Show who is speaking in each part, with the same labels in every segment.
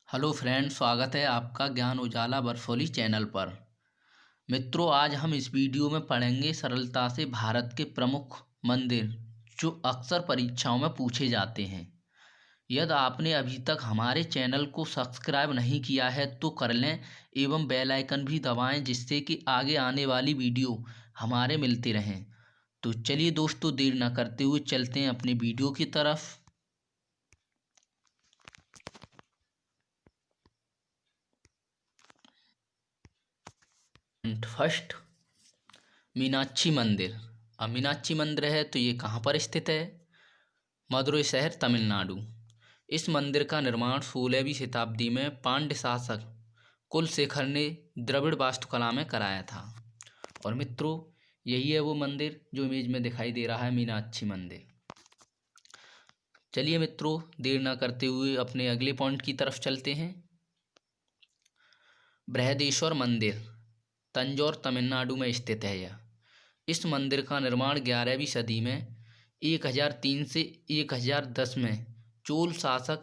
Speaker 1: Hello friend, स्वागत है आपका ज्ञान उजाला बरसोली चैनल पर। मित्रों, आज हम इस वीडियो में पढ़ेंगे सरलता से भारत के प्रमुख मंदिर जो अक्सर परीक्षाओं में पूछे जाते हैं। यदि आपने अभी तक हमारे चैनल को सब्सक्राइब नहीं किया है तो कर लें एवं बेल आइकन भी दबाएं, जिससे कि आगे आने वाली वीडियो हमारे मिलते रहें। तो चलिए दोस्तों, देर न करते हुए चलते हैं अपने वीडियो की तरफ। फर्स्ट, मीनाक्षी मंदिर। अब मीनाक्षी मंदिर है तो ये कहाँ पर स्थित है? मदुरै शहर, तमिलनाडु। इस मंदिर का निर्माण 16वीं शताब्दी में पांड्य शासक कुलशेखर ने द्रविड़ वास्तुकला में कराया था। और मित्रों, यही है वो मंदिर जो इमेज में दिखाई दे रहा है, मीनाक्षी मंदिर। चलिए मित्रों, देर ना करते हुए अपने अगले पॉइंट की तरफ चलते हैं। बृहदेश्वर मंदिर तंजौर, तमिलनाडु में स्थित है यह। इस मंदिर का निर्माण 11वीं सदी में 1003 से 1010 में चोल शासक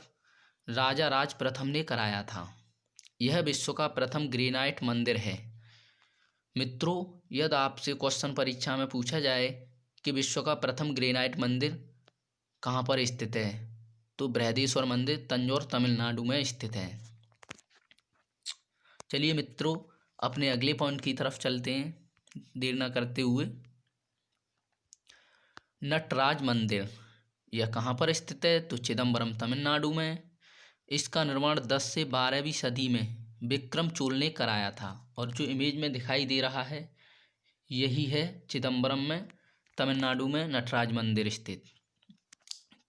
Speaker 1: राजा राज प्रथम ने कराया था। यह विश्व का प्रथम ग्रेनाइट मंदिर है। मित्रों, यदि आपसे क्वेश्चन परीक्षा में पूछा जाए कि विश्व का प्रथम ग्रेनाइट मंदिर कहाँ पर स्थित है, तो बृहदेश्वर मंदिर तंजौर, तमिलनाडु में स्थित है। चलिए मित्रों, अपने अगले पॉइंट की तरफ चलते हैं देर न करते हुए। नटराज मंदिर, यह कहाँ पर स्थित है? तो चिदम्बरम, तमिलनाडु में। इसका निर्माण 10 से 12वीं सदी में विक्रम चोल ने कराया था। और जो इमेज में दिखाई दे रहा है यही है चिदम्बरम में, तमिलनाडु में नटराज मंदिर स्थित।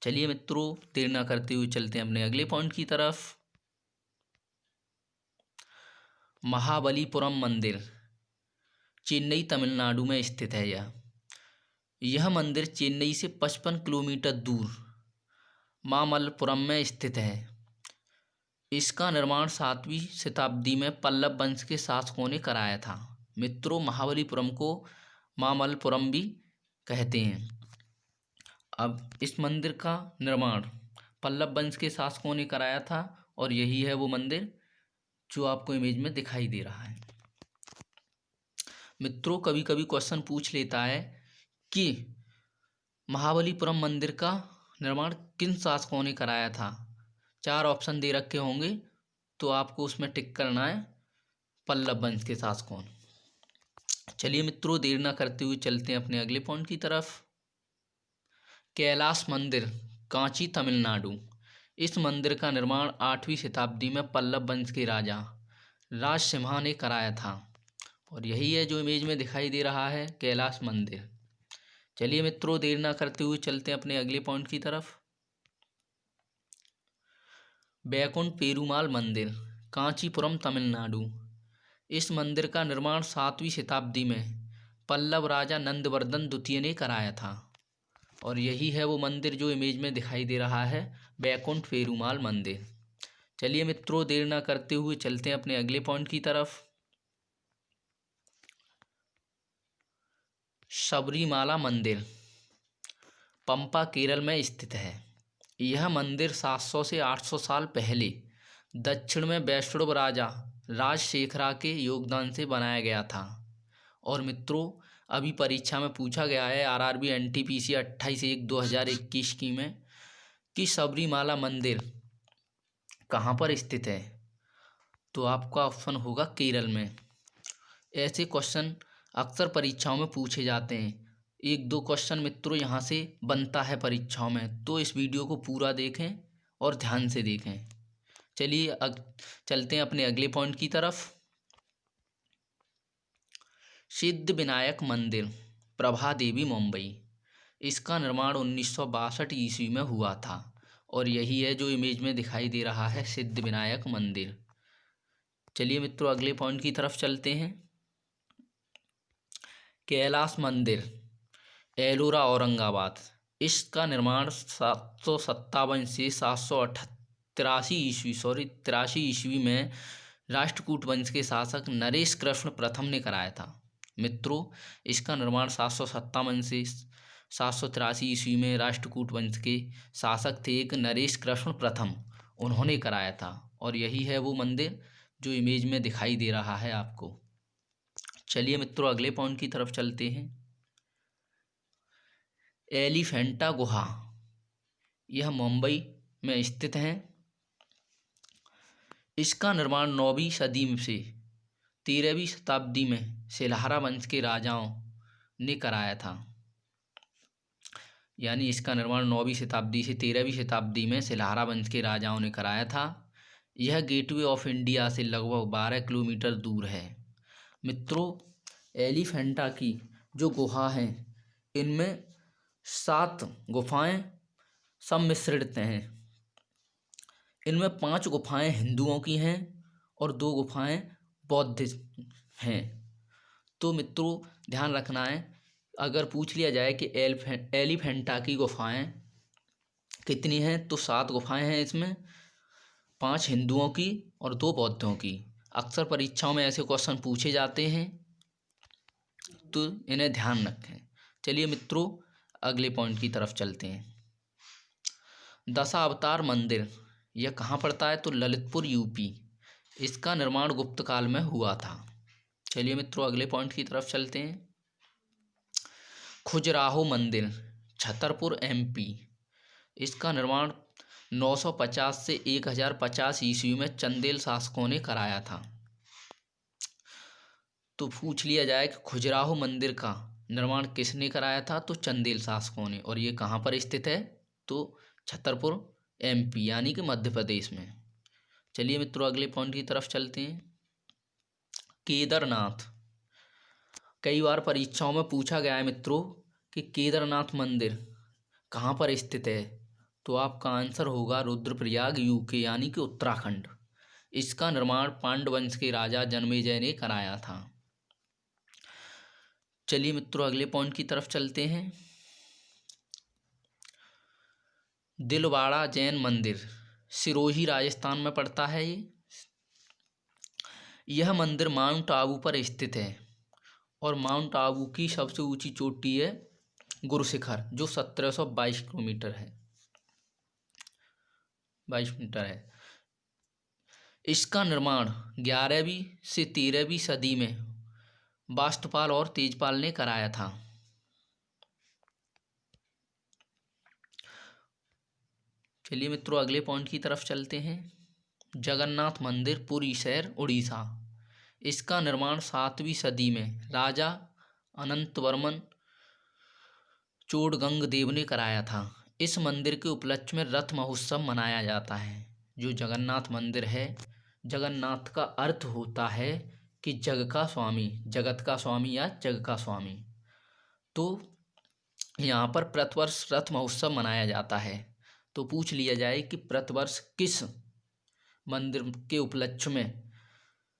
Speaker 1: चलिए मित्रों, देर न करते हुए चलते हैं अपने अगले पॉइंट की तरफ। महाबलीपुरम मंदिर चेन्नई, तमिलनाडु में स्थित है यह मंदिर चेन्नई से 55 किलोमीटर दूर मामल्लपुरम में स्थित है। इसका निर्माण 7वीं शताब्दी में पल्लव वंश के शासकों ने कराया था। मित्रों, महाबलीपुरम को मामल्लपुरम भी कहते हैं। अब इस मंदिर का निर्माण पल्लव वंश के शासकों ने कराया था और यही है वो मंदिर जो आपको इमेज में दिखाई दे रहा है। मित्रों, कभी कभी क्वेश्चन पूछ लेता है कि महाबलीपुरम मंदिर का निर्माण किन शासकों ने कराया था। 4 ऑप्शन दे रखे होंगे तो आपको उसमें टिक करना है पल्लव वंश के शासकों। चलिए मित्रों, देर ना करते हुए चलते हैं अपने अगले पॉइंट की तरफ। कैलाश मंदिर कांची, तमिलनाडु। इस मंदिर का निर्माण 8वीं शताब्दी में पल्लव वंश के राजा राजसिम्हा ने कराया था और यही है जो इमेज में दिखाई दे रहा है, कैलाश मंदिर। चलिए मित्रों, देर ना करते हुए चलते हैं अपने अगले पॉइंट की तरफ। बैकुंठ पेरुमाल मंदिर कांचीपुरम, तमिलनाडु। इस मंदिर का निर्माण 7वीं शताब्दी में पल्लव राजा नंदवर्धन द्वितीय ने कराया था और यही है वो मंदिर जो इमेज में दिखाई दे रहा है, बैकुंठ पेरुमाल मंदिर। चलिए मित्रों, देर ना करते हुए चलते हैं अपने अगले पॉइंट की तरफ। सबरीमाला मंदिर पंपा, केरल में स्थित है। यह मंदिर 700 से 800 साल पहले दक्षिण में वैष्णव राजा राजशेखरा के योगदान से बनाया गया था। और मित्रों, अभी परीक्षा में पूछा गया है आरआरबी एनटीपीसी 28/1/2021 की में कि सबरीमाला मंदिर कहाँ पर स्थित है, तो आपका ऑप्शन होगा केरल में। ऐसे क्वेश्चन अक्सर परीक्षाओं में पूछे जाते हैं। 1-2 क्वेश्चन मित्रों यहाँ से बनता है परीक्षाओं में, तो इस वीडियो को पूरा देखें और ध्यान से देखें। चलिए चलते हैं अपने अगले पॉइंट की तरफ। सिद्ध विनायक मंदिर प्रभा देवी, मुंबई। इसका निर्माण 1962 ईस्वी में हुआ था और यही है जो इमेज में दिखाई दे रहा है, सिद्ध विनायक मंदिर। चलिए मित्रों, अगले पॉइंट की तरफ चलते हैं। कैलाश मंदिर एलोरा, औरंगाबाद। इसका निर्माण 757 से 83 ईस्वी में राष्ट्रकूट वंश के शासक नरेश कृष्ण प्रथम ने कराया था। मित्रों, इसका निर्माण 757 से 783 ईस्वी में राष्ट्रकूट वंश के शासक थे एक नरेश कृष्ण प्रथम, उन्होंने कराया था और यही है वो मंदिर जो इमेज में दिखाई दे रहा है आपको। चलिए मित्रों अगले पॉइंट की तरफ चलते हैं। एलिफेंटा गुहा, यह मुंबई में स्थित है। इसका निर्माण 9वीं सदी से 13वीं शताब्दी में सिलहारा वंश के राजाओं ने कराया था। यानी इसका निर्माण 9वीं शताब्दी से 13वीं शताब्दी में सिलहारा वंश के राजाओं ने कराया था। यह गेटवे ऑफ इंडिया से लगभग 12 किलोमीटर दूर है। मित्रों एलिफेंटा की जो गुहा हैं इनमें 7 गुफाएं सम्मिश्रित हैं। इनमें 5 गुफाएं हिंदुओं की हैं और 2 गुफाएं बौद्ध हैं। तो मित्रों ध्यान रखना है, अगर पूछ लिया जाए कि एलिफेंटा की गुफाएं कितनी हैं तो 7 गुफाएं हैं। इसमें 5 हिंदुओं की और 2 बौद्धों की। अक्सर परीक्षाओं में ऐसे क्वेश्चन पूछे जाते हैं तो इन्हें ध्यान रखें। चलिए मित्रों अगले पॉइंट की तरफ चलते हैं। दशावतार मंदिर, यह कहाँ पड़ता है तो ललितपुर यूपी। इसका निर्माण गुप्त काल में हुआ था। चलिए मित्रों अगले पॉइंट की तरफ चलते हैं। खजुराहो मंदिर, छतरपुर एमपी। इसका निर्माण 950 से 1050 ईस्वी में चंदेल शासकों ने कराया था। तो पूछ लिया जाए कि खजुराहो मंदिर का निर्माण किसने कराया था तो चंदेल शासकों ने। और ये कहाँ पर स्थित है तो छतरपुर एमपी यानी कि मध्य प्रदेश में। चलिए मित्रों अगले पॉइंट की तरफ चलते हैं। केदारनाथ, कई बार परीक्षाओं में पूछा गया है मित्रों कि केदारनाथ मंदिर कहाँ पर स्थित है तो आपका आंसर होगा रुद्रप्रयाग यूके यानी कि उत्तराखंड। इसका निर्माण पांडव वंश के राजा जन्मेजय ने कराया था। चलिए मित्रों अगले पॉइंट की तरफ चलते हैं। दिलवाड़ा जैन मंदिर, सिरोही राजस्थान में पड़ता है। यह मंदिर माउंट आबू पर स्थित है और माउंट आबू की सबसे ऊंची चोटी है गुरुशिखर जो 1722 किलोमीटर है 22 मीटर है। इसका निर्माण 11वीं से 13वीं सदी में वास्तुपाल और तेजपाल ने कराया था। चलिए मित्रों अगले पॉइंट की तरफ चलते हैं। जगन्नाथ मंदिर, पुरी शहर, उड़ीसा। इसका निर्माण 7वीं सदी में राजा अनंतवर्मन चोड़गंग देव ने कराया था। इस मंदिर के उपलक्ष्य में रथ महोत्सव मनाया जाता है। जो जगन्नाथ मंदिर है, जगन्नाथ का अर्थ होता है कि जग का स्वामी, जगत का स्वामी या जग का स्वामी। तो यहाँ पर प्रतिवर्ष रथ महोत्सव मनाया जाता है। तो पूछ लिया जाए कि प्रतिवर्ष किस मंदिर के उपलक्ष्य में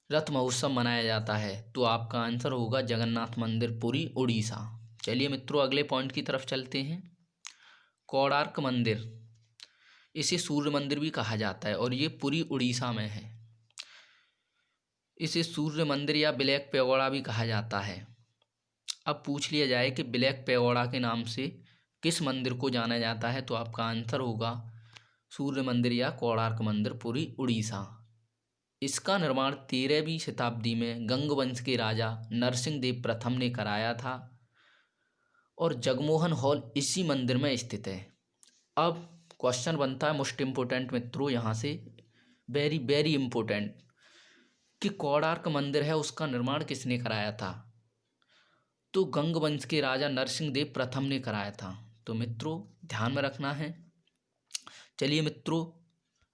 Speaker 1: रथ महोत्सव मनाया जाता है तो आपका आंसर होगा जगन्नाथ मंदिर, पुरी, उड़ीसा। चलिए मित्रों अगले पॉइंट की तरफ चलते हैं। कोणार्क मंदिर, इसे सूर्य मंदिर भी कहा जाता है और ये पुरी उड़ीसा में है। इसे सूर्य मंदिर या ब्लैक पैगोडा भी कहा जाता है। अब पूछ लिया जाए कि ब्लैक पैगोडा के नाम से किस मंदिर को जाना जाता है तो आपका आंसर होगा सूर्य मंदिर या कोणार्क मंदिर, पुरी, उड़ीसा। इसका निर्माण 13वीं शताब्दी में गंग वंश के राजा नरसिंह देव प्रथम ने कराया था और जगमोहन हॉल इसी मंदिर में स्थित है। अब क्वेश्चन बनता है मोस्ट इम्पोर्टेंट मित्रों, यहाँ से वेरी वेरी इम्पोर्टेंट, कि कोणार्क मंदिर है उसका निर्माण किसने कराया था तो गंग वंश के राजा नरसिंह देव प्रथम ने कराया था। तो मित्रों ध्यान में रखना है। चलिए मित्रों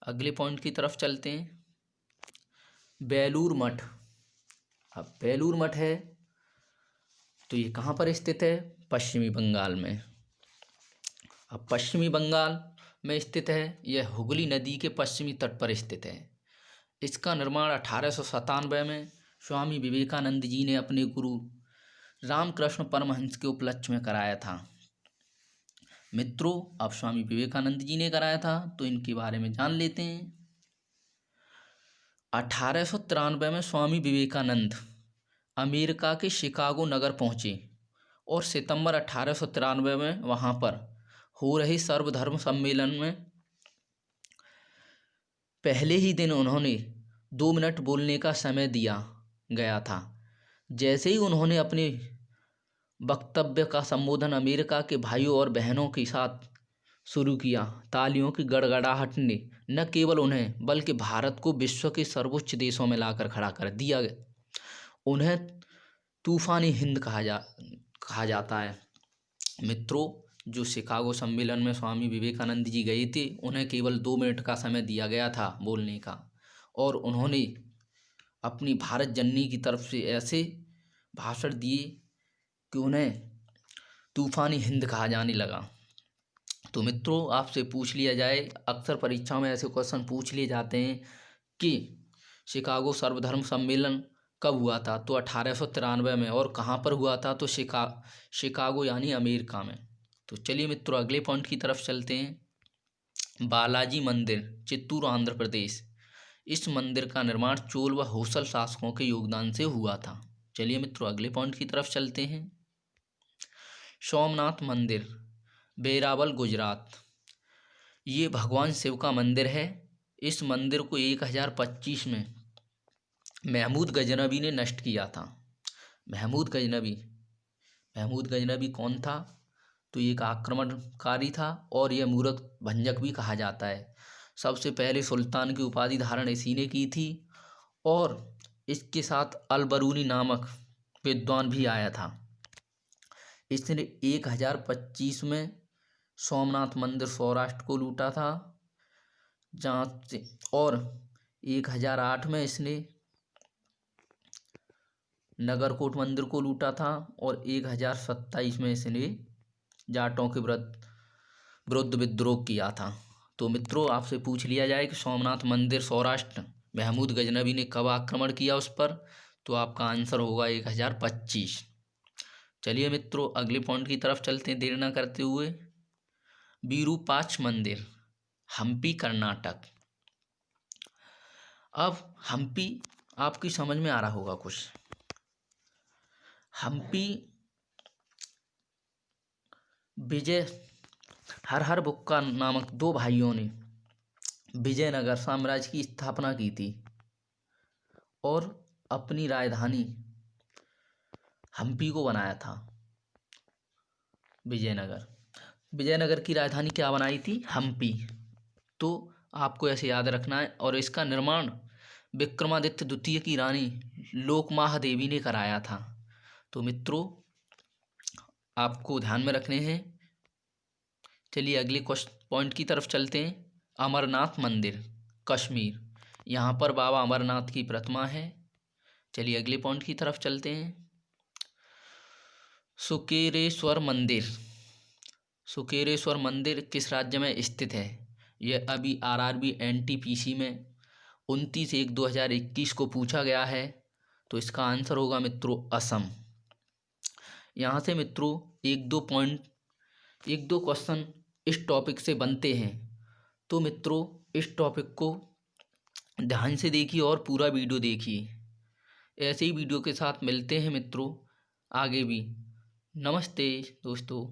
Speaker 1: अगले पॉइंट की तरफ चलते हैं। बेलूर मठ, अब बेलूर मठ है तो ये कहाँ पर स्थित है पश्चिमी बंगाल में। अब पश्चिमी बंगाल में स्थित है, यह हुगली नदी के पश्चिमी तट पर स्थित है। इसका निर्माण 1897 में स्वामी विवेकानंद जी ने अपने गुरु रामकृष्ण परमहंस के उपलक्ष्य में कराया था। मित्रों अब स्वामी विवेकानंद जी ने कराया था तो इनके बारे में जान लेते हैं। 1893 में स्वामी विवेकानंद अमेरिका के शिकागो नगर पहुँचे और सितंबर 1893 में वहाँ पर हो रहे सर्वधर्म सम्मेलन में पहले ही दिन उन्होंने 2 मिनट बोलने का समय दिया गया था। जैसे ही उन्होंने अपने वक्तव्य का संबोधन अमेरिका के भाइयों और बहनों के साथ शुरू किया, तालियों की गड़गड़ाहट ने न केवल उन्हें बल्कि भारत को विश्व के सर्वोच्च देशों में लाकर खड़ा कर दिया। उन्हें तूफानी हिंद कहा जाता है। मित्रों, जो शिकागो सम्मेलन में स्वामी विवेकानंद जी गए थे, उन्हें केवल 2 मिनट का समय दिया गया था बोलने का, और उन्होंने अपनी भारत जननी की तरफ से ऐसे भाषण दिए कि उन्हें तूफानी हिंद कहा जाने लगा। तो मित्रों, आपसे पूछ लिया जाए, अक्सर परीक्षा में ऐसे क्वेश्चन पूछ लिए जाते हैं कि शिकागो सर्वधर्म सम्मेलन कब हुआ था, तो 1893 में, और कहाँ पर हुआ था, तो शिकागो यानी अमेरिका में। तो चलिए मित्रों, अगले पॉइंट की तरफ चलते हैं। बालाजी मंदिर, चित्तूर, आंध्र प्रदेश। इस मंदिर का निर्माण चोल व होसल शासकों के योगदान से हुआ था। चलिए मित्रों, अगले पॉइंट की तरफ चलते हैं। सोमनाथ मंदिर, वेरावल, गुजरात। ये भगवान शिव का मंदिर है। इस मंदिर को 1025 में महमूद गजनबी ने नष्ट किया था। महमूद गजनबी कौन था, तो ये एक आक्रमणकारी था और यह मूर्ख भंजक भी कहा जाता है। सबसे पहले सुल्तान की उपाधि धारण इसी ने की थी, और इसके साथ अलबरूनी नामक विद्वान भी आया था। इसने 1025 में सोमनाथ मंदिर सौराष्ट्र को लूटा था, जहाँ से, और 1008 में इसने नगरकोट मंदिर को लूटा था, और 1027 में इसने जाटों के विरुद्ध विद्रोह किया था। तो मित्रों, आपसे पूछ लिया जाए कि सोमनाथ मंदिर सौराष्ट्र महमूद गजनबी ने कब आक्रमण किया उस पर, तो आपका आंसर होगा 1025। चलिए मित्रों, अगले पॉइंट की तरफ चलते हैं देर न करते हुए। विरूपाक्ष मंदिर, हम्पी, कर्नाटक। अब हम्पी आपकी समझ में आ रहा होगा कुछ। हम्पी हर बुक्का नामक 2 भाइयों ने विजयनगर साम्राज्य की स्थापना की थी और अपनी राजधानी हम्पी को बनाया था। विजयनगर की राजधानी क्या बनाई थी, हम्पी। तो आपको ऐसे याद रखना है, और इसका निर्माण विक्रमादित्य द्वितीय की रानी लोकमाह देवी ने कराया था। तो मित्रों, आपको ध्यान में रखने हैं। चलिए अगले पॉइंट की तरफ चलते हैं। अमरनाथ मंदिर, कश्मीर। यहाँ पर बाबा अमरनाथ की प्रतिमा है। चलिए अगले पॉइंट की तरफ चलते हैं। सुकेरेश्वर मंदिर किस राज्य में स्थित है? यह अभी RRB NTPC में 29/1/2021 को पूछा गया है। तो इसका आंसर होगा मित्रों असम। यहाँ से मित्रों एक दो क्वेश्चन इस टॉपिक से बनते हैं। तो मित्रों, इस टॉपिक को ध्यान से देखिए और पूरा वीडियो देखिए। ऐसे ही वीडियो के साथ मिलते हैं मित्रों आगे भी। नमस्ते दोस्तों।